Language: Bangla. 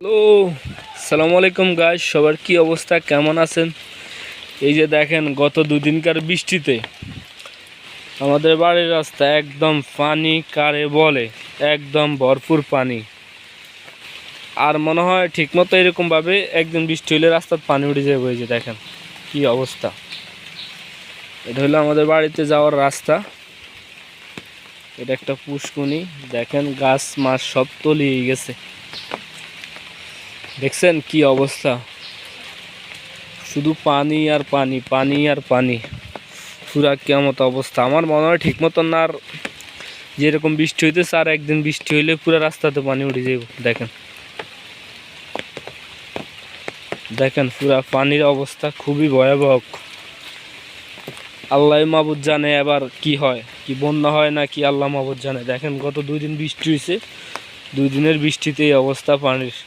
তো আসসালামু আলাইকুম গাইস, সবার কি অবস্থা, কেমন আছেন? এই যে দেখেন, গত দুদিনকার বৃষ্টিতে আমাদের বাড়ির রাস্তা একদম পানি কারে বলে, একদম ভরপুর পানি। আর মনে হয় ঠিকমতো এরকমভাবে একদিন বৃষ্টি হলে রাস্তার পানি উঠে যাবে। এই যে দেখেন কি অবস্থা। এটা হলো আমাদের বাড়িতে যাওয়ার রাস্তা। এটা একটা পুষ্কুনি, দেখেন গাছ মাছ সব তলিয়ে গেছে। দেখছেন কি অবস্থা, শুধু পানি আর পানি, পানি আর পানি, পুরা কেমত অবস্থা। আমার মনে হয় ঠিক মতন না, আর যেরকম বৃষ্টি হইতেছে আর একদিন বৃষ্টি হইলে পুরো রাস্তাতে পানি উঠে যাবে। দেখেন দেখেন পুরা পানির অবস্থা খুবই ভয়াবহ। আল্লাহ মাবুদ জানে এবার কি হয়, কি বন্যা হয় না কি আল্লাহ মাবুদ জানে। দেখেন গত 2 দিন বৃষ্টি হয়েছে, 2 দিনের বৃষ্টিতে এই অবস্থা পানির।